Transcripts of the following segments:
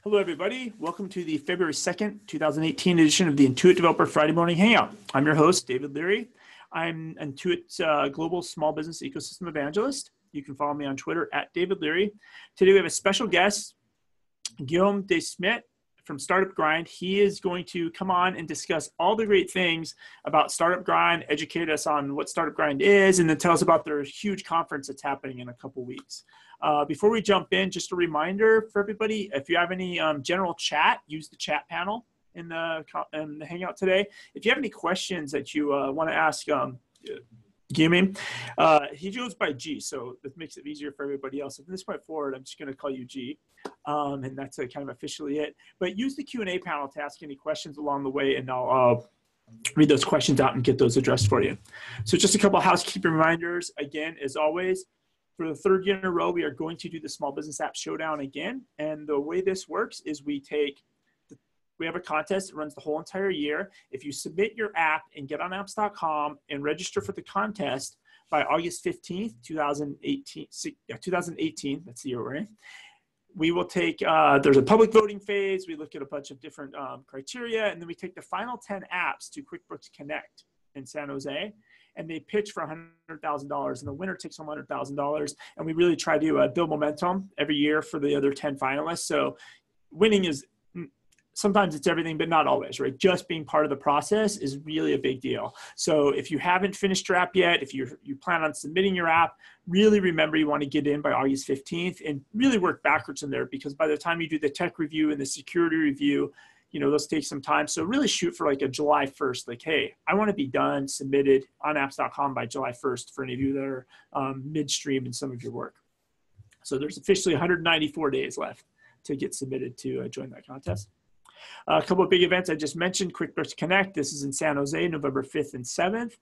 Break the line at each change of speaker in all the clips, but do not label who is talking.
Hello, everybody. Welcome to the February 2nd, 2018 edition of the Intuit Developer Friday Morning Hangout. I'm your host, David Leary. I'm Intuit's Global Small Business Ecosystem Evangelist. You can follow me on Twitter at David Leary. Today, we have a special guest, Guillaume de Smedt from Startup Grind. He is going to come on and discuss all the great things about Startup Grind, educate us on what Startup Grind is, and then tell us about their huge conference that's happening in a couple weeks. Before we jump in, just a reminder for everybody, if you have any general chat, use the chat panel in the Hangout today. If you have any questions that you want to ask Guillaume, he goes by G, so this makes it easier for everybody else. So from this point forward, I'm just going to call you G, and that's kind of officially it. But use the Q&A panel to ask any questions along the way, and I'll read those questions out and get those addressed for you. So just a couple of housekeeping reminders. Again, as always, for the third year in a row, we are going to do the Small Business App Showdown again. And the way this works is we have a contest that runs the whole entire year. If you submit your app and get on apps.com and register for the contest by August 15th, 2018, that's the year we're in, we will take, there's a public voting phase. We look at a bunch of different criteria, and then we take the final 10 apps to QuickBooks Connect in San Jose. And they pitch for $100,000, and the winner takes home $100,000. And we really try to build momentum every year for the other 10 finalists. So winning is, sometimes it's everything, but not always, right? Just being part of the process is really a big deal. So if you haven't finished your app yet, if you plan on submitting your app, really remember you want to get in by August 15th and really work backwards in there, because by the time you do the tech review and the security review, those take some time. So really shoot for like a July 1st, like, hey, I want to be done, submitted on apps.com by July 1st for any of you that are midstream in some of your work. So there's officially 194 days left to get submitted to join that contest. A couple of big events I just mentioned, QuickBooks Connect. This is in San Jose, November 5th and 7th.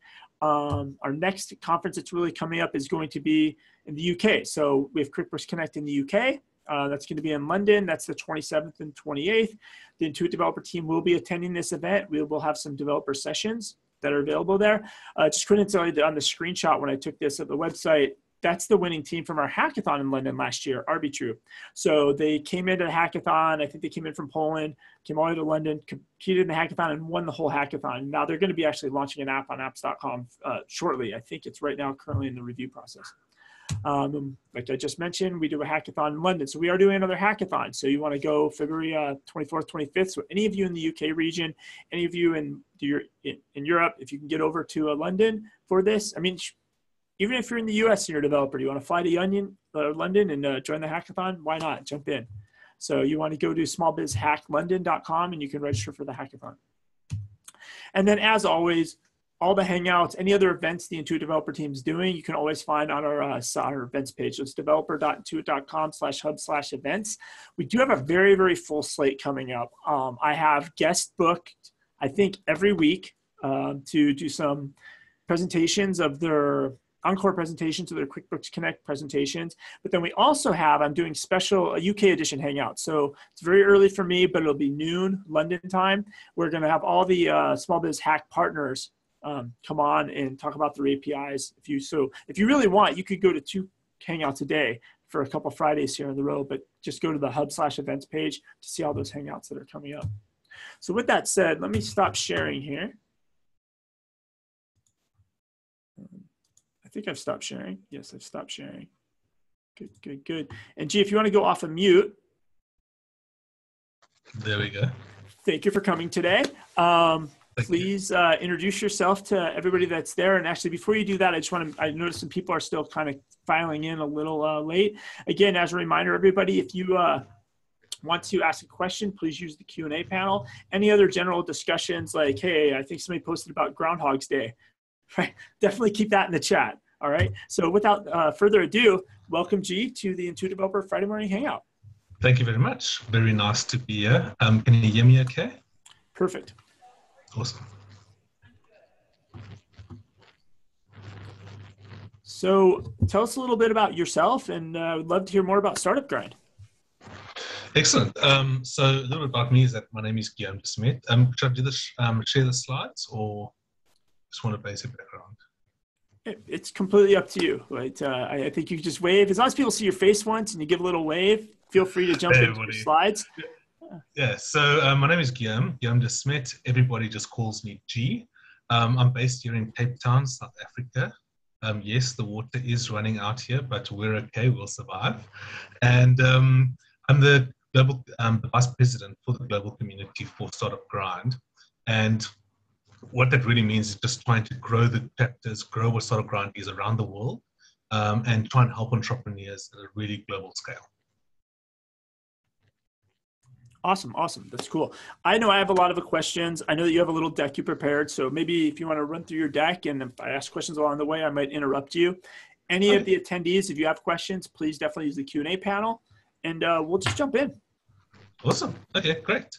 Our next conference that's really coming up is going to be in the UK. So we have QuickBooks Connect in the UK. That's going to be in London. That's the 27th and 28th. The Intuit developer team will be attending this event. We will have some developer sessions that are available there. Just couldn't tell you on the screenshot when I took this at the website, that's the winning team from our hackathon in London last year, Arbitrue. So they came into the hackathon. I think they came in from Poland, came all the way to London, competed in the hackathon, and won the whole hackathon. Now they're going to be actually launching an app on apps.com shortly. I think it's right now currently in the review process. Like I just mentioned, we do a hackathon in London. So we are doing another hackathon. So you want to go February 24th, 25th. So any of you in the UK region, any of you in Europe, if you can get over to London for this, I mean, even if you're in the US and you're a developer, you want to fly to London and join the hackathon, why not? Jump in. So you want to go to smallbizhacklondon.com and you can register for the hackathon. And then as always, all the Hangouts, any other events the Intuit developer team is doing, you can always find on our events page. So it's developer.intuit.com/hub/events. We do have a very, very full slate coming up. I have guest booked, I think, every week to do some presentations of their encore presentations of their QuickBooks Connect presentations. But then we also have, I'm doing special UK edition Hangouts. So it's very early for me, but it'll be noon London time. We're going to have all the Small Biz Hack partners come on and talk about their APIs. If you really want, you could go to 2 Hangouts a day for a couple Fridays here in the row, but just go to the hub/events page to see all those Hangouts that are coming up. So with that said, let me stop sharing here. I think I've stopped sharing. Yes, I've stopped sharing. Good, good, good. And G, if you want to go off of mute.
There we go.
Thank you for coming today. Please introduce yourself to everybody that's there. And actually, before you do that, I noticed some people are still kind of filing in a little late. Again, as a reminder, everybody, if you want to ask a question, please use the Q&A panel. Any other general discussions like, hey, I think somebody posted about Groundhog's Day, right? Definitely keep that in the chat. All right. So without further ado, welcome, G, to the Intuit Developer Friday Morning Hangout.
Thank you very much. Very nice to be here. Can you hear me okay?
Perfect.
Awesome.
So tell us a little bit about yourself, and I would love to hear more about Startup Grind.
Excellent. So a little bit about me is that my name is Guillaume de Smedt. Should I do this, share the slides, or just want a basic background?
It's completely up to you. Right? I think you can just wave. As long as people see your face once and you give a little wave, feel free to jump into the slides.
Yeah, so my name is Guillaume de Smedt. Everybody just calls me G. I'm based here in Cape Town, South Africa. Yes, the water is running out here, but we're okay, we'll survive. And I'm the the vice president for the global community for Startup Grind. And what that really means is just trying to grow the chapters, grow what Startup Grind is around the world, and try and help entrepreneurs at a really global scale.
Awesome. That's cool. I know I have a lot of questions. I know that you have a little deck you prepared. So maybe if you want to run through your deck, and if I ask questions along the way, I might interrupt you. Any of the attendees, if you have questions, please definitely use the Q&A panel, and we'll just jump in.
Awesome. Okay, great.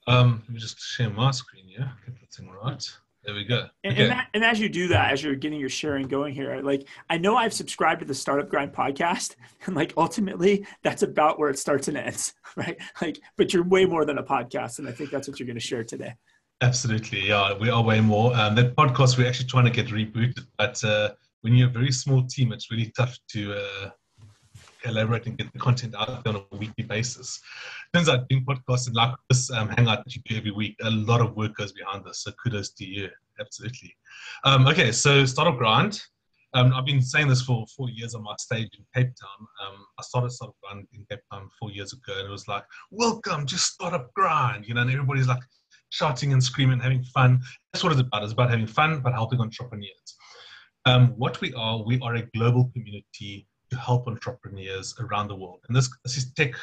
Let me just share my screen here. Get that thing right. There we go. Okay.
And as you do that, as you're getting your sharing going here, like I know I've subscribed to the Startup Grind podcast, and like ultimately that's about where it starts and ends, right? Like, but you're way more than a podcast, and I think that's what you're going to share today.
Absolutely, yeah, we are way more. That podcast we're actually trying to get rebooted, but when you're a very small team, it's really tough to collaborate and get the content out there on a weekly basis. Turns out doing podcasts and like this Hangout that you do every week, a lot of work goes behind this. So kudos to you. Absolutely. Okay, so Startup Grind. I've been saying this for 4 years on my stage in Cape Town. I started Startup Grind in Cape Town 4 years ago, and it was like, welcome to Startup Grind, you know, and everybody's like shouting and screaming, having fun. That's what it's about. It's about having fun, but helping entrepreneurs. What we are a global community to help entrepreneurs around the world. And this is tech.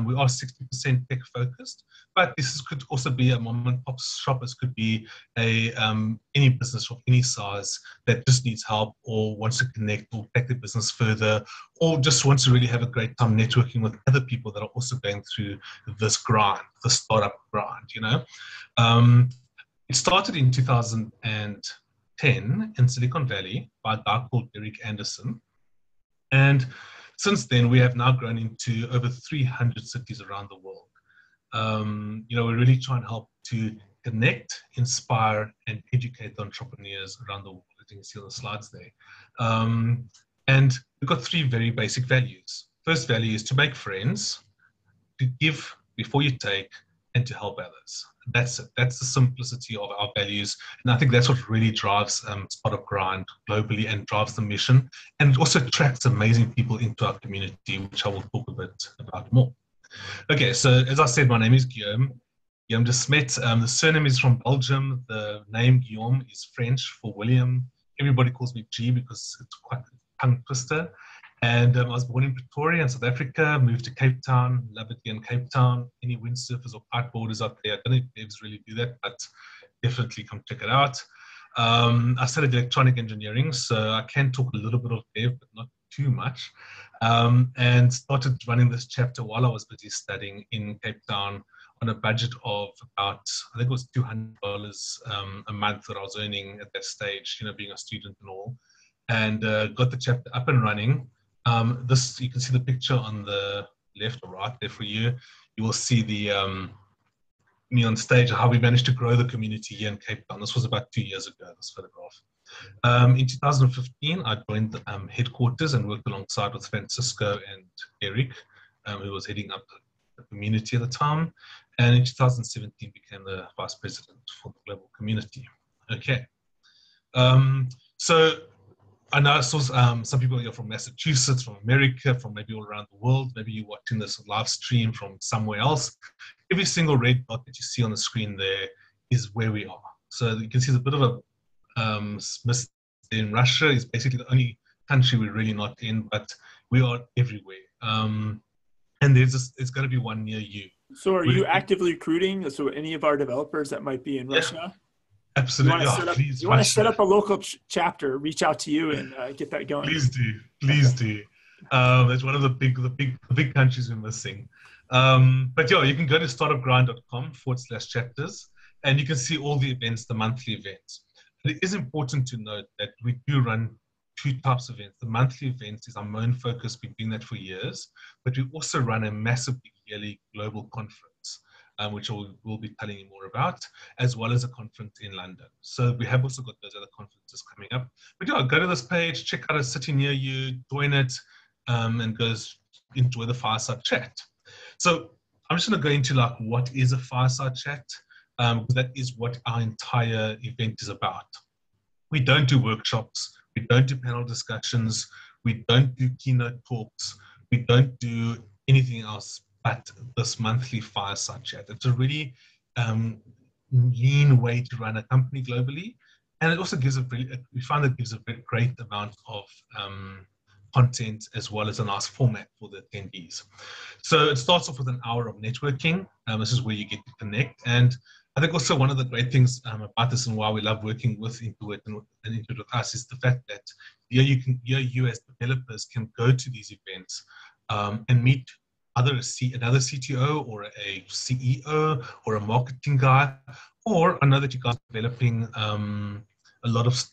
We are 60% tech focused, but could also be a mom and pop shop. This could be any business of any size that just needs help or wants to connect or take their business further, or just wants to really have a great time networking with other people that are also going through this grind, the startup grind, you know. It started in 2010 in Silicon Valley by a guy called Eric Anderson. And since then, we have now grown into over 300 cities around the world. You know, we really try and help to connect, inspire, and educate the entrepreneurs around the world. I think you see on the slides there. And we've got 3 very basic values. First value is to make friends, to give before you take, and to help others. That's it. That's the simplicity of our values. And I think that's what really drives Startup Grind globally and drives the mission. And it also attracts amazing people into our community, which I will talk a bit about more. Okay, so as I said, my name is Guillaume de Smedt. The surname is from Belgium. The name Guillaume is French for William. Everybody calls me G because it's quite a tongue twister. And I was born in Pretoria in South Africa, moved to Cape Town, love it here in Cape Town. Any windsurfers or kiteboarders out there, I don't know if devs really do that, but definitely come check it out. I studied electronic engineering, so I can talk a little bit of dev, but not too much. And started running this chapter while I was busy studying in Cape Town on a budget of about, I think it was $200 a month that I was earning at that stage, you know, being a student and all. And got the chapter up and running. This, you can see the picture on the left or right there for you. You will see the me on stage, how we managed to grow the community here in Cape Town. This was about 2 years ago, this photograph. In 2015, I joined the headquarters and worked alongside with Francisco and Eric, who was heading up the community at the time. And in 2017, became the vice president for the global community. Okay. So I know I saw some people here from Massachusetts, from America, from maybe all around the world. Maybe you're watching this live stream from somewhere else. Every single red dot that you see on the screen there is where we are. So you can see there's a bit of a miss in Russia. Is basically the only country we're really not in, but we are everywhere. And it's going to be one near you.
So are you actively recruiting? So any of our developers that might be in Russia?
Absolutely.
You want to set up a local chapter, reach out to you and get that going.
Please do. It's one of the big countries we're missing. But yeah, you can go to startupgrind.com/chapters and you can see all the events, the monthly events. And it is important to note that we do run 2 types of events. The monthly events is our main focus. We've been doing that for years, but we also run a massive yearly global conference, which we'll be telling you more about, as well as a conference in London. So we have also got those other conferences coming up. But yeah, go to this page, check out a city near you, join it, and enjoy the fireside chat. So I'm just going to go into like what is a fireside chat, because that is what our entire event is about. We don't do workshops, we don't do panel discussions, we don't do keynote talks, we don't do anything else but this monthly fireside chat. It's a really lean way to run a company globally, and it also gives we find it gives a very great amount of content as well as a nice format for the attendees. So it starts off with an hour of networking. This is where you get to connect. And I think also one of the great things about this and why we love working with Intuit and Intuit with us is the fact that you as developers can go to these events and meet another CTO or a CEO or a marketing guy, or I know that you guys are developing a lot of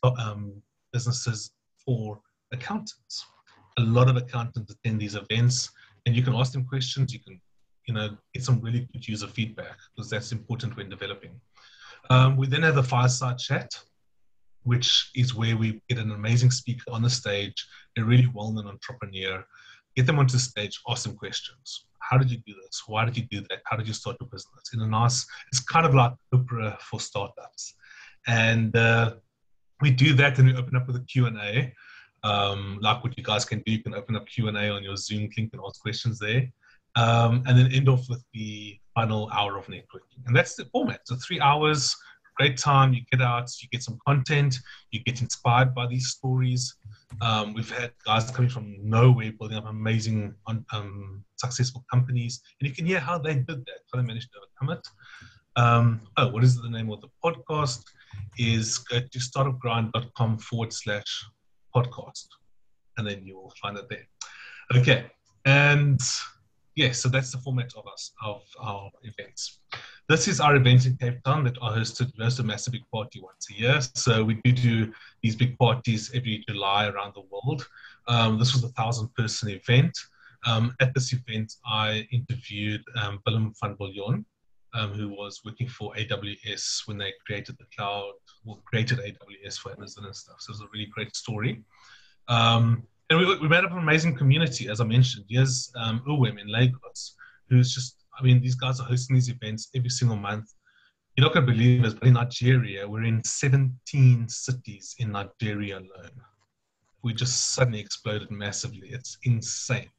businesses for accountants. A lot of accountants attend these events, and you can ask them questions. You can, get some really good user feedback, because that's important when developing. We then have the fireside chat, which is where we get an amazing speaker on the stage, a really well-known entrepreneur, get them onto the stage, ask them questions. How did you do this? Why did you do that? How did you start your business? It's kind of like Oprah for startups. And we do that, and we open up with a Q&A. Like what you guys can do, you can open up Q&A on your Zoom link and ask questions there. And then end off with the final hour of networking. And that's the format. So 3 hours, great time. You get out, you get some content, you get inspired by these stories. We've had guys coming from nowhere building up amazing, successful companies. And you can hear how they did that, how they managed to overcome it. What is the name of the podcast? Is go to startupgrind.com/podcast, and then you will find it there. Okay, and so that's the format of our events. This is our event in Cape Town that I hosted. We host a massive big party once a year. So we do these big parties every July around the world. This was a 1,000-person event. At this event, I interviewed Willem van Biljon, who was working for AWS when they created the cloud, created AWS for Amazon and stuff. So it was a really great story. And we made up an amazing community, as I mentioned. Here's Uwem in Lagos, who's just, these guys are hosting these events every single month. You're not going to believe it, but in Nigeria, we're in 17 cities in Nigeria alone. We just suddenly exploded massively. It's insane.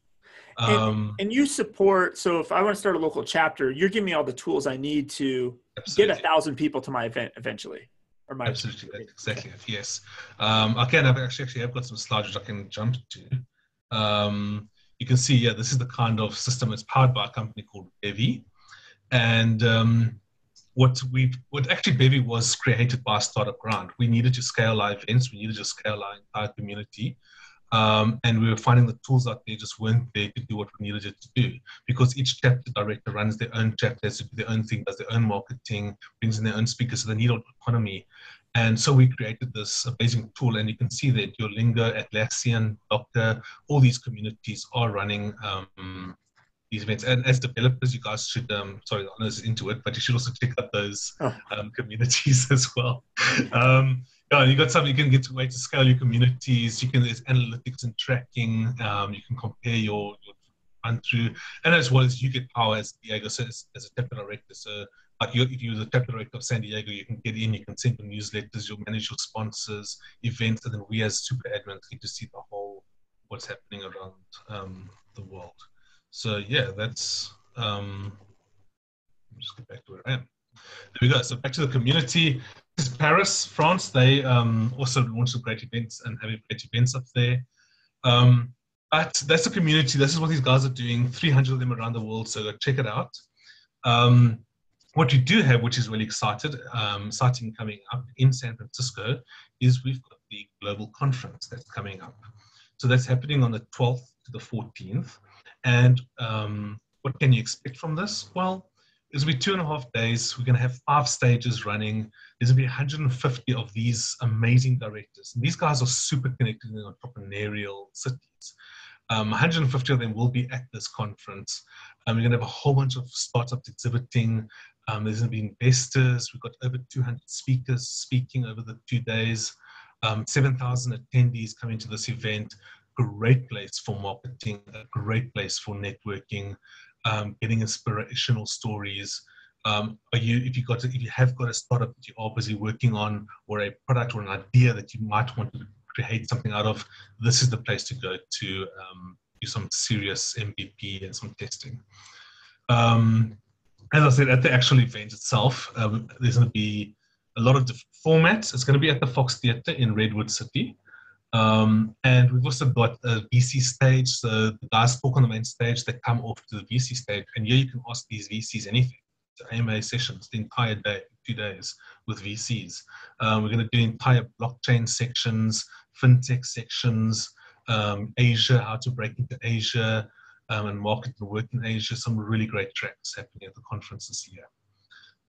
And you support, so if I want to start a local chapter, you're giving me all the tools I need to get 1,000 people to my event eventually.
Absolutely, that's exactly it. Yes. I've actually got some slides which I can jump to. You can see, this is the kind of system that's powered by a company called Bevy. And what actually Bevy was created by Startup Grind. We needed to scale our events, we needed to scale our entire community. And we were finding the tools out there just weren't there to do what we needed it to do, because each chapter director runs their own chapters, their own thing, does their own marketing, brings in their own speakers, so they need autonomy. And so we created this amazing tool, and you can see that Duolingo, Atlassian, Doctor, all these communities are running these events. And as developers, you guys should, sorry, I know this is Intuit, but you should also check out those communities as well. You got something, you can get a way to scale your communities. There's analytics and tracking. You can compare your run through, and as well as you get power as Diego says, as a chapter director. So like if you're the chapter director of San Diego, you can get in, you can send your newsletters, you'll manage your sponsors, events, and then we as super admins get to see the whole, what's happening around the world. So that's, let me just get back to where I am. There we go. So back to the community. This is Paris, France. They also launched some great events and having great events up there. But that's the community. This is what these guys are doing. 300 of them around the world. So go check it out. What we do have, which is really exciting coming up in San Francisco, is we've got the global conference that's coming up. So that's happening on the 12th to the 14th. And what can you expect from this? Well, it's going to be 2.5 days. We're going to have 5 stages running. There's going to be 150 of these amazing directors. And these guys are super connected in entrepreneurial cities. 150 of them will be at this conference. We're going to have a whole bunch of startups exhibiting. There's going to be investors. We've got over 200 speakers speaking over the 2 days. 7,000 attendees coming to this event. Great place for marketing, a great place for networking. getting inspirational stories. If you have got a startup that you are busy working on, or a product or an idea that you might want to create something out of, this is the place to go to do some serious MVP and some testing. As I said, at the actual event itself, there's going to be a lot of different formats. It's going to be at the Fox Theatre in Redwood City. And we've also got a VC stage. So the guys talk on the main stage, they come off to the VC stage, and here you can ask these VCs anything. So AMA sessions, the entire day, 2 days with VCs. We're going to do entire blockchain sections, fintech sections, Asia, how to break into Asia, and market and work in Asia. Some really great tracks happening at the conference this year.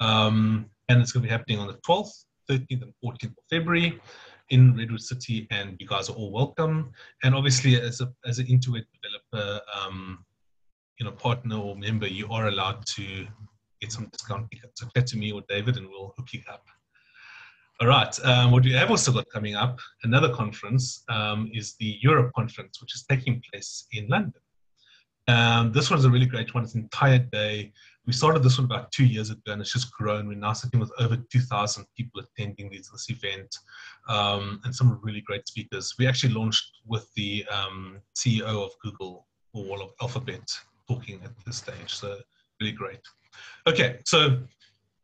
And it's going to be happening on the 12th, 13th, and 14th of February in Redwood City, and you guys are all welcome. And obviously, as an Intuit developer, partner or member, you are allowed to get some discount. So chat to me or David, and we'll hook you up. All right. What we have also got coming up, another conference, is the Europe conference, which is taking place in London. This one's a really great one. It's an entire day. We started this one about 2 years ago, and it's just grown. We're now sitting with over 2,000 people attending this event, and some really great speakers. We actually launched with the CEO of Google, or of Alphabet, talking at this stage. So really great. Okay, so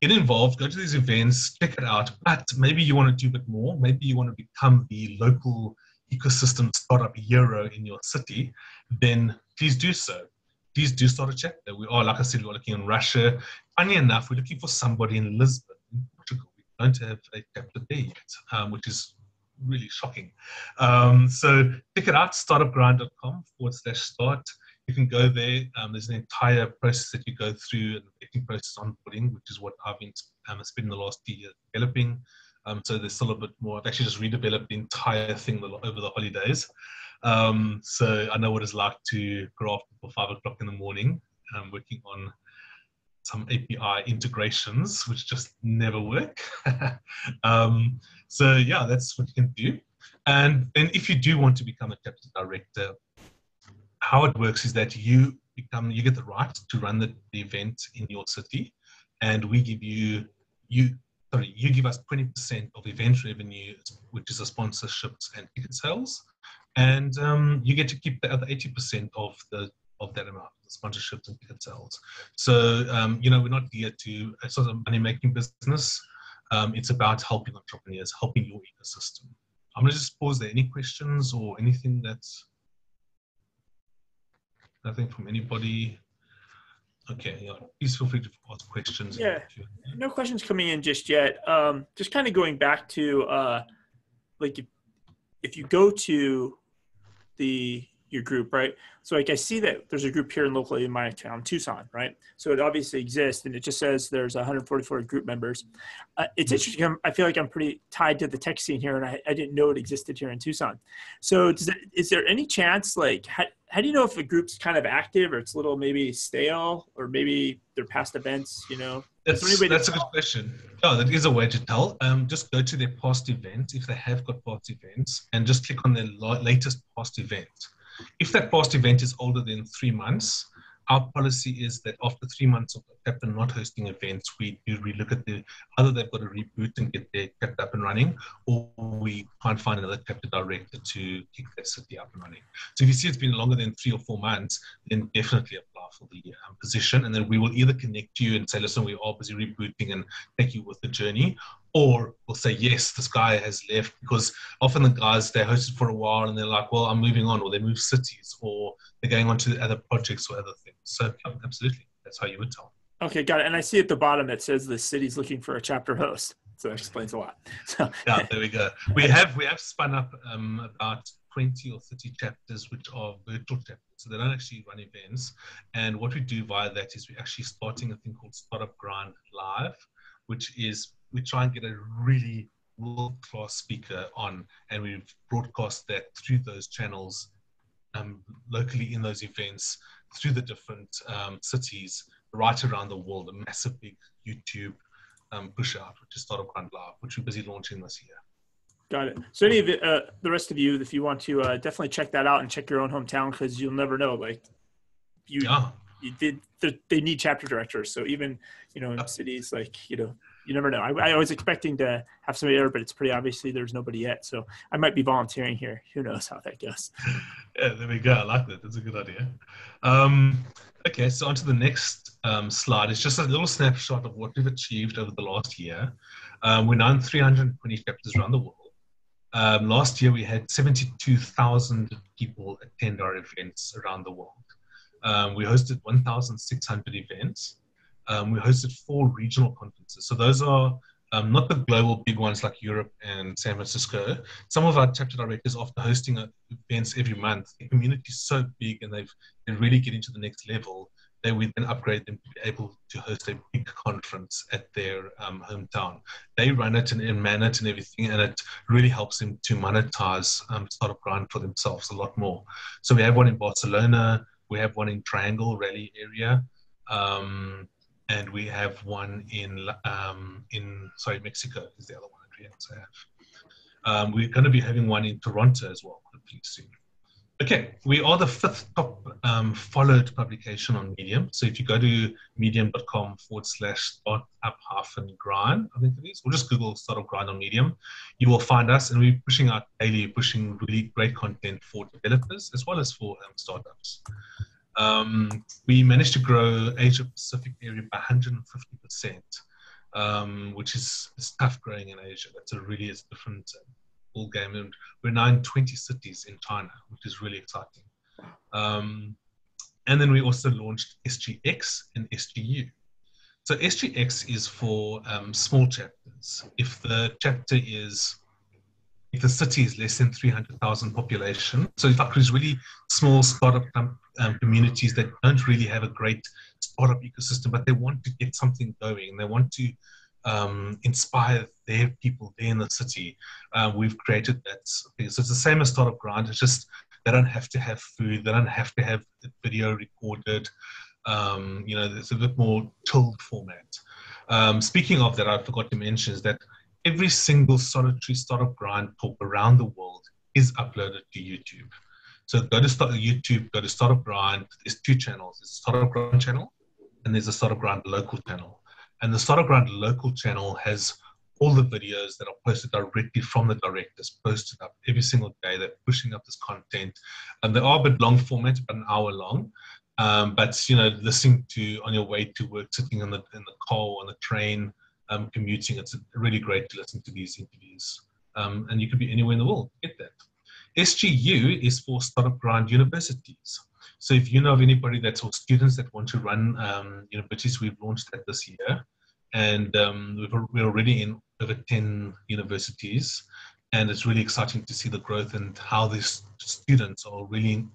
get involved, go to these events, check it out. But maybe you want to do a bit more. Maybe you want to become the local ecosystem startup hero in your city. Then please do so. Please do start a chapter. We are, like I said, we're looking in Russia. Funny enough, we're looking for somebody in Lisbon, in Portugal. We don't have a chapter there yet, which is really shocking. So check it out, startupgrind.com/start. You can go there. There's an entire process that you go through, and the vetting process onboarding, which is what I've been spending the last 2 years developing. So there's still a bit more. I've actually just redeveloped the entire thing over the holidays. So I know what it's like to graft until 5 o'clock in the morning, working on some API integrations, which just never work. So yeah, that's what you can do. And then if you do want to become a chapter director, how it works is that you get the right to run the event in your city, and we give you give us 20% of event revenue, which is the sponsorships and ticket sales, and you get to keep the other 80% of that amount, the sponsorships and ticket sales. So we're not here to a sort of money-making business. It's about helping entrepreneurs, helping your ecosystem. I'm going to just pause there. Any questions or anything that's nothing from anybody? Okay, yeah. Please feel free to ask questions.
Yeah, no questions coming in just yet. Just kind of going back to if you go to your group, right? So like I see that there's a group here locally in my town, Tucson, right? So it obviously exists, and it just says there's 144 group members. It's interesting. I feel like I'm pretty tied to the tech scene here, and I didn't know it existed here in Tucson. So is there any chance, like, how do you know if a group's kind of active, or it's a little maybe stale, or maybe they're past events,
That's a good question. Yeah, that is a way to tell. Just go to their past events, if they have got past events, and just click on their latest past event. If that past event is older than 3 months, our policy is that after 3 months of the chapter not hosting events, we do relook at either they've got to reboot and get their chapter up and running, or we can't find another chapter director to keep their city up and running. So if you see it's been longer than 3 or 4 months, then definitely apply for the position, and then we will either connect you and say, listen, we are busy rebooting, and take you with the journey, or we'll say, yes, this guy has left, because often the guys, they're hosted for a while and they're like, well, I'm moving on, or they move cities, or they're going on to other projects or other things. So yeah, absolutely, that's how you would tell.
Okay, got it. And I see at the bottom it says the city's looking for a chapter host. So that explains a lot. So
yeah, there we go. We have spun up about 20 or 30 chapters, which are virtual chapters. So they don't actually run events. And what we do via that is we're actually starting a thing called Startup Grind Live, which is we try and get a really world-class speaker on, and we broadcast that through those channels locally in those events, through the different cities right around the world. A massive big YouTube push out, which is Startup Grind Live, which we're busy launching this year.
Got it. So any of the rest of you, if you want to definitely check that out and check your own hometown, because you'll never know. Like you they need chapter directors. So even, in cities like, you never know. I was expecting to have somebody there, but it's pretty obviously there's nobody yet. So I might be volunteering here. Who knows how that goes.
Yeah, there we go. I like that. That's a good idea. Okay, so on to the next slide. It's just a little snapshot of what we've achieved over the last year. We're now in 320 chapters around the world. Last year, we had 72,000 people attend our events around the world. We hosted 1,600 events. We hosted 4 regional conferences. So those are not the global big ones like Europe and San Francisco. Some of our chapter directors, after hosting events every month, the community is so big and they really get into the next level, we then upgrade them to be able to host a big conference at their hometown. They run it and man it and everything, and it really helps them to monetize Startup Grind for themselves a lot more. So we have one in Barcelona, we have one in Triangle Raleigh area, and we have one in Mexico is the other one that we also have. We're going to be having one in Toronto as well, hopefully soon. Okay, we are the 5th top followed publication on Medium. So if you go to medium.com/startup-grind, I think it is, or just Google Startup Grind on Medium, you will find us, and we're pushing out daily, pushing really great content for developers as well as for startups. We managed to grow Asia Pacific area by 150%, which is tough growing in Asia. That's a different ball game, and we're now in 20 cities in China, which is really exciting. And then we also launched SGX and SGU. So SGX is for small chapters. If the city is less than 300,000 population, so if there's really small startup communities that don't really have a great startup ecosystem, but they want to get something going, they want to inspire their people there in the city, we've created that. So it's the same as Startup Grind. It's just they don't have to have food, they don't have to have the video recorded. There's a bit more chilled format. Speaking of that, I forgot to mention is that every single solitary Startup Grind talk around the world is uploaded to YouTube. So go to YouTube, go to Startup Grind. There's 2 channels. There's a Startup Grind channel and there's a Startup Grind local channel. And the Startup Grind local channel has all the videos that are posted directly from the directors, posted up every single day. They're pushing up this content. And they are a bit long format, about an hour long. But, listening to on your way to work, sitting in the car, on the train, commuting, it's really great to listen to these interviews. And you could be anywhere in the world to get that. SGU is for Startup Grind universities. So if you know of anybody or students that want to run universities, we've launched that this year. And we're already in over 10 universities. And it's really exciting to see the growth and how these students are really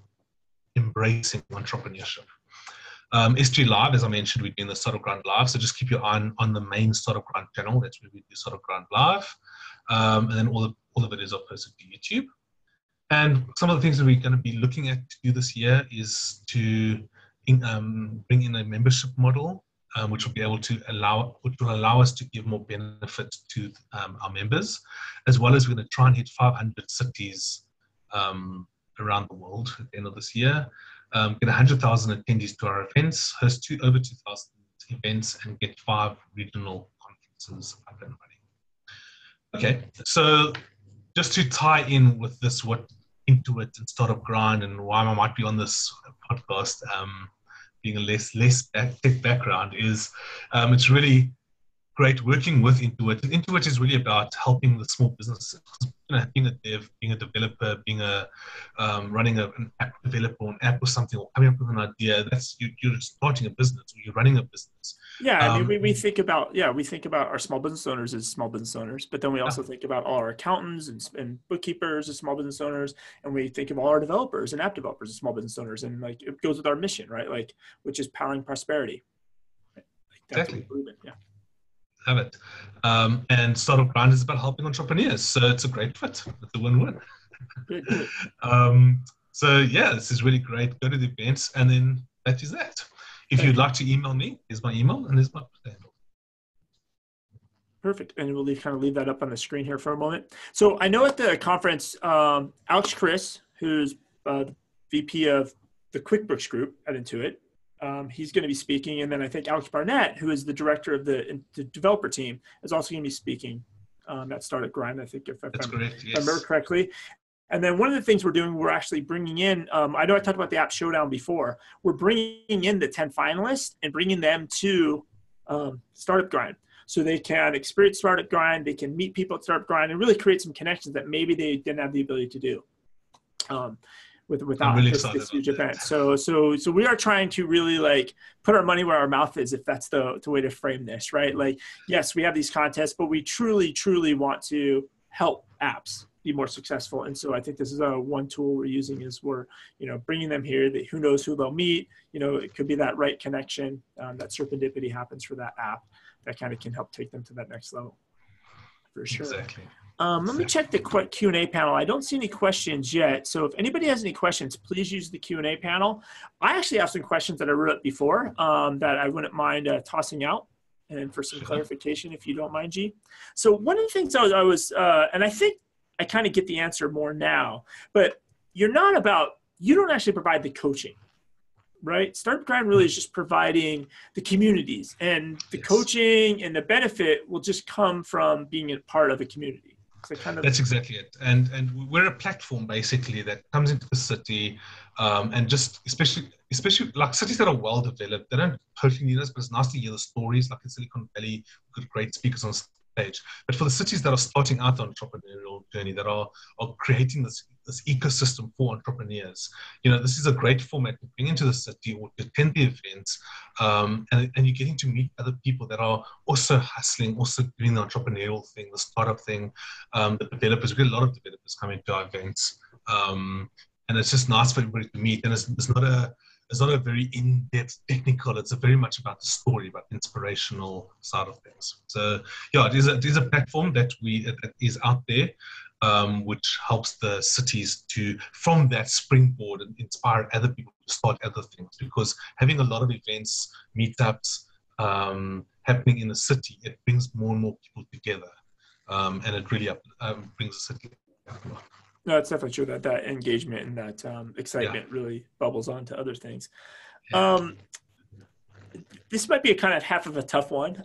embracing entrepreneurship. SG Live, as I mentioned, we're doing the Startup Grind Live. So just keep your eye on the main Startup Grind channel. That's where we do Startup Grind Live. And then all the videos are posted to YouTube. And some of the things that we're going to be looking at to do this year is to bring in a membership model, which will allow us to give more benefit to our members, as well as we're going to try and hit 500 cities around the world at the end of this year. Get 100,000 attendees to our events, host over 2,000 events, and get 5 regional conferences up and running. Okay, so just to tie in with this, what Intuit and Startup Grind and why I might be on this podcast, being a less tech background, is it's really great working with Intuit. Intuit is really about helping the small businesses. Being a dev, being a developer, being running an app developer or an app or something, or coming up with an idea. That's you're starting a business or you're running a business.
Yeah, I mean, we think about our small business owners as small business owners, but then we also think about all our accountants and bookkeepers as small business owners, and we think of all our developers and app developers as small business owners, and like it goes with our mission, right? Like, which is powering prosperity. Right? Like, that's
exactly.
Yeah.
Have it. And Startup Grind is about helping entrepreneurs, so it's a great fit. It's a win-win.
Good.
So yeah, this is really great. Go to the events, and then that is that. If you'd like to email me, here's my email and here's my handle.
Perfect. And we'll leave that up on the screen here for a moment. So I know at the conference, Alex Chris, who's the VP of the QuickBooks group at Intuit, He's going to be speaking. And then I think Alex Barnett, who is the director of the developer team, is also going to be speaking at Startup Grind, I think, if I remember correctly. And then one of the things we're doing, we're actually bringing in, I know I talked about the App Showdown before. We're bringing in the 10 finalists and bringing them to Startup Grind. So they can experience Startup Grind, they can meet people at Startup Grind, and really create some connections that maybe they didn't have the ability to do without this huge event. So we are trying to really like put our money where our mouth is, if that's the way to frame this, right? Like, yes, we have these contests, but we truly, truly want to help apps be more successful. And so I think this is one tool we're using is we're, bringing them here. Who knows who they'll meet. It could be that right connection, that serendipity happens for that app that kind of can help take them to that next level. For sure.
Exactly.
Let me check the Q&A panel. I don't see any questions yet. So if anybody has any questions, please use the Q&A panel. I actually have some questions that I wrote up before that I wouldn't mind tossing out and for some clarification, if you don't mind, G. So one of the things I was and I think I kind of get the answer more now, but you don't actually provide the coaching, right? Startup Grind really is just providing the communities, and the coaching and the benefit will just come from being a part of a community. So
that's exactly it. And we're a platform basically that comes into the city, and just especially like cities that are well developed, they don't totally need us, but it's nice to hear the stories. Like in Silicon Valley, we've got great speakers on stage. But for the cities that are starting out on entrepreneurial journey, that are creating this ecosystem for entrepreneurs, this is a great format to bring into the city or to attend the events, and you're getting to meet other people that are also hustling, also doing the entrepreneurial thing, the startup thing, the developers. We get a lot of developers coming to our events, and it's just nice for everybody to meet. And it's not a very in-depth technical. It's very much about the story, about the inspirational side of things. So yeah, it is a platform that is out there, which helps the cities to, from that springboard, and inspire other people to start other things. Because having a lot of events, meetups happening in the city, it brings more and more people together, and it really brings the city up a lot.
No, it's definitely true that engagement and that excitement really bubbles on to other things. This might be a kind of half of a tough one.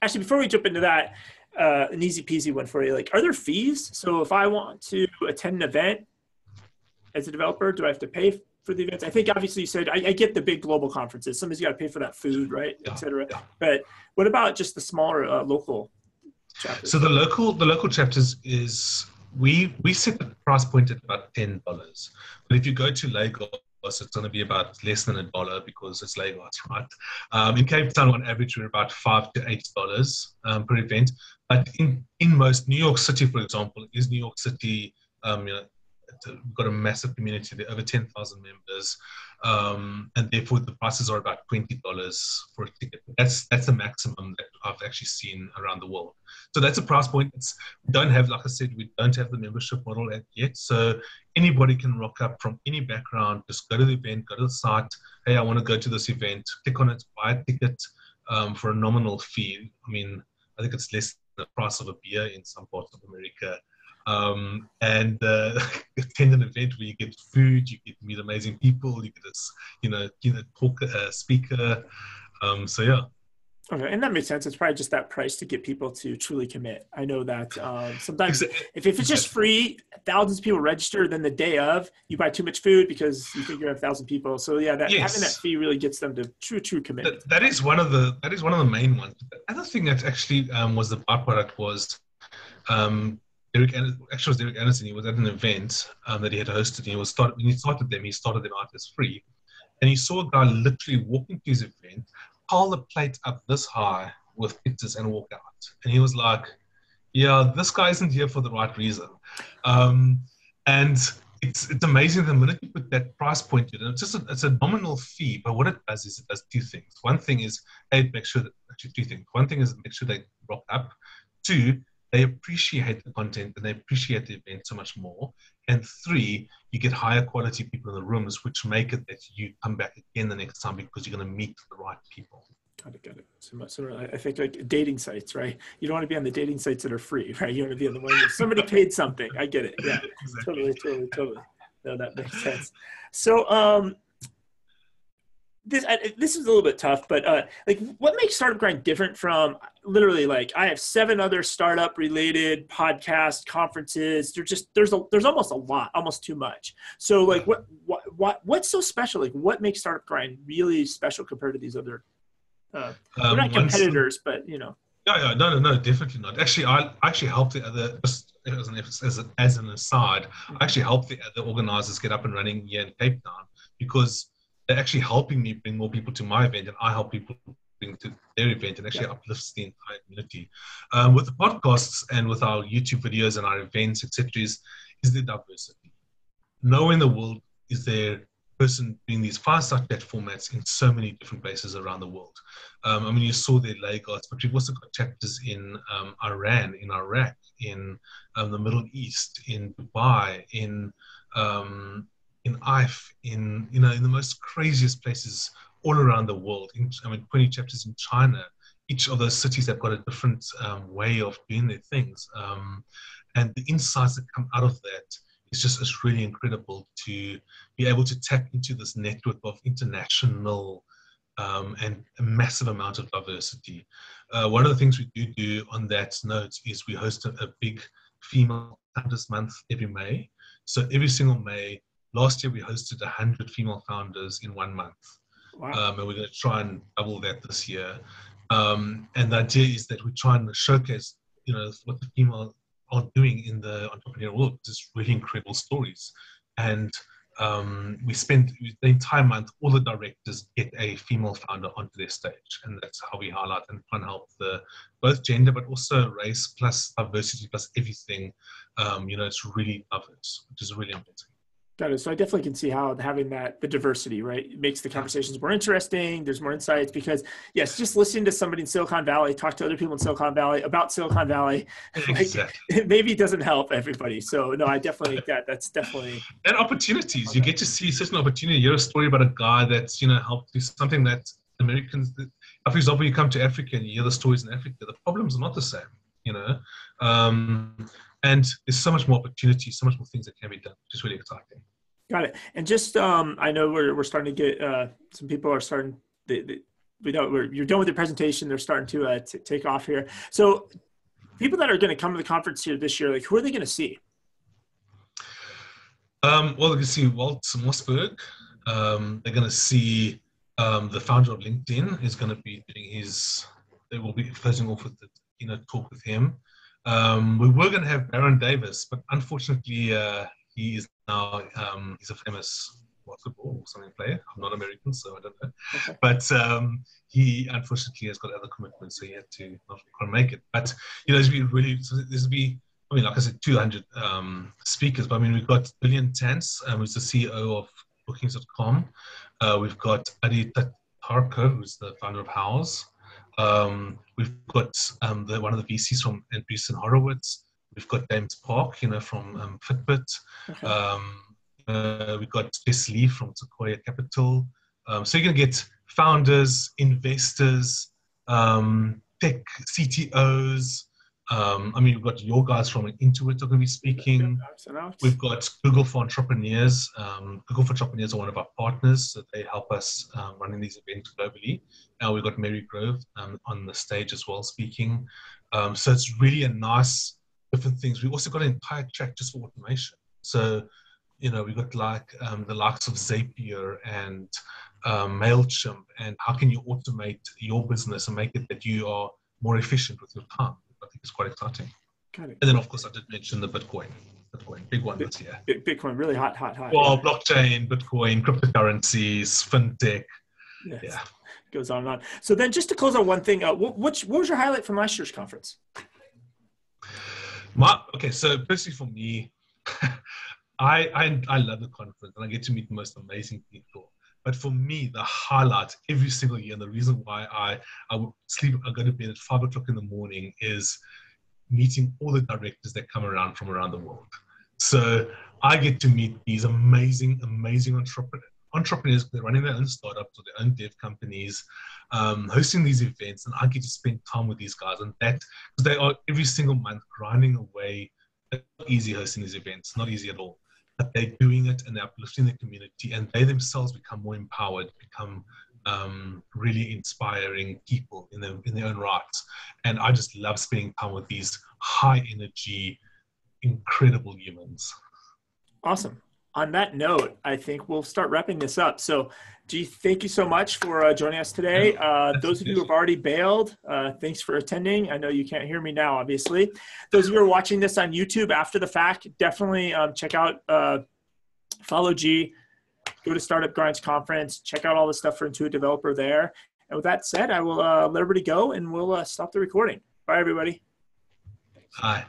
Actually, before we jump into that, an easy peasy one for you. Like, are there fees? So if I want to attend an event as a developer, do I have to pay for the events? I think obviously you said, I get the big global conferences. Somebody's got to pay for that food, right, et cetera. Yeah. But what about just the smaller local chapters?
So the local chapters is, we set the price point at about $10. But if you go to Lagos, it's going to be about less than $1 because it's Lagos, right? In Cape Town, on average, we're about $5 to $8 per event. But in most, New York City, for example, is New York City, we've got a massive community. There are over 10,000 members. And therefore, the prices are about $20 for a ticket. That's the maximum that I've actually seen around the world. So that's a price point. We don't have, like I said, we don't have the membership model yet. So anybody can rock up from any background, just go to the event, go to the site. Hey, I want to go to this event, click on it, buy a ticket for a nominal fee. I mean, I think it's less than the price of a beer in some parts of America. And attend an event where you get food, you get to meet amazing people, you get a talk, speaker. So yeah.
Okay, and that makes sense. It's probably just that price to get people to truly commit. I know that sometimes if it's just free, thousands of people register, then the day of, you buy too much food because you think you have 1,000 people. So yeah, having that fee really gets them to true commitment.
That is one of the main ones. The other thing that actually was the byproduct was Derek Anderson. He was at an event that he had hosted. And when he started them out as free, and he saw a guy literally walk into his event, pile the plate up this high with pictures, and walk out. And he was like, "Yeah, this guy isn't here for the right reason." And it's amazing the minute you put that price point in, it's a nominal fee, but what it does is it does two things. One thing is two things. One thing is make sure they rock up. Two, they appreciate the content and they appreciate the event so much more. And three, you get higher quality people in the rooms, which make it that you come back again the next time because you're going to meet the right people.
Got it. So I think like dating sites, right? You don't want to be on the dating sites that are free, right? You want to be on the one where somebody paid something. I get it. Yeah, exactly. Totally. No, that makes sense. So this is a little bit tough, but like, what makes Startup Grind different from literally, like, I have 7 other startup related podcast conferences. There's almost a lot, almost too much. So like, what's so special? Like, what makes Startup Grind really special compared to these other? We're not competitors, but you know.
Yeah, no, definitely not. Actually, I actually helped the other, just as an aside, I actually helped the other organizers get up and running here in Cape Town, because they're actually helping me bring more people to my event, and I help people bring to their event, and actually uplifts the entire community. With the podcasts and with our YouTube videos and our events, etc., is the diversity. Nowhere in the world is there person doing these fireside chat formats in so many different places around the world. I mean, you saw their Lagos, but we've also got chapters in Iran, in Iraq, in the Middle East, in Dubai, in IF, in the most craziest places all around the world. 20 chapters in China. Each of those cities have got a different way of doing their things, and the insights that come out of that it's really incredible to be able to tap into this network of international and a massive amount of diversity. One of the things we do on that note is we host a big female founders month every May. So every single May, last year we hosted 100 female founders in 1 month.
Wow.
And we're going to try and double that this year. And the idea is that we try and showcase, what the female are doing in the entrepreneurial world. Just really incredible stories. And we spend the entire month, all the directors get a female founder onto their stage. And that's how we highlight and try and help both gender, but also race plus diversity plus everything. It's really diverse, which is really amazing.
Got it. So I definitely can see how having the diversity, right, it makes the conversations more interesting. There's more insights because, yes, just listening to somebody in Silicon Valley talk to other people in Silicon Valley about Silicon Valley,
exactly.
It maybe doesn't help everybody. So no, I definitely think that's definitely.
And opportunities. You get to see such an opportunity. You hear a story about a guy that's, helped do something that Americans, for example, you come to Africa and you hear the stories in Africa, the problems are not the same, and there's so much more opportunity, so much more things that can be done, which is really exciting.
Got it. And just, I know we're starting to get, some people are starting, you're done with your presentation. They're starting to take off here. So people that are going to come to the conference here this year, like, who are they going to see?
Well, they're going to see Walt Mossberg. They're going to see the founder of LinkedIn is going to be doing they will be closing off with the talk with him. We were going to have Baron Davis, but unfortunately, he is now, he's a famous football or something player. I'm not American, so I don't know. Okay. But he unfortunately has got other commitments, so he had to not quite make it. But, there's be, like I said, 200 speakers. But we've got Billion Tans, who's the CEO of Bookings.com. We've got Adi Tatarko, who's the founder of House. We've got one of the VCs from Andreessen Horowitz. We've got James Park, from Fitbit. Okay. We've got Jess Lee from Sequoia Capital. So you're going to get founders, investors, tech CTOs. We've got your guys from Intuit are going to be speaking. We've got Google for Entrepreneurs. Google for Entrepreneurs are one of our partners, so they help us running these events globally. Now we've got Mary Grove on the stage as well speaking. So it's really a nice different things. We've also got an entire track just for automation. So, we've got the likes of Zapier and MailChimp, and how can you automate your business and make it that you are more efficient with your time. I think it's quite exciting. Got it. And then, of course, I did mention the Bitcoin, big one this year.
Bitcoin, really hot.
Well, blockchain, Bitcoin, cryptocurrencies, fintech.
Yes. Yeah. Goes on and on. So then just to close on one thing, what was your highlight from last year's conference?
So personally for me, I love the conference and I get to meet the most amazing people. But for me, the highlight every single year, and the reason why I go to bed at 5 o'clock in the morning is meeting all the directors that come around from around the world. So I get to meet these amazing entrepreneurs. They're running their own startups or their own dev companies, hosting these events, and I get to spend time with these guys. And that, because they are every single month grinding away. It's not easy hosting these events, not easy at all. But they're doing it and they're uplifting the community, and they themselves become more empowered, become really inspiring people in their own rights. And I just love spending time with these high energy, incredible humans.
Awesome. On that note, I think we'll start wrapping this up. So, G, thank you so much for joining us today. Those of you who have already bailed, thanks for attending. I know you can't hear me now, obviously. Those of you who are watching this on YouTube after the fact, definitely check out, follow G, go to Startup Grinds Conference, check out all the stuff for Intuit Developer there. And with that said, I will let everybody go and we'll stop the recording. Bye, everybody.
Hi.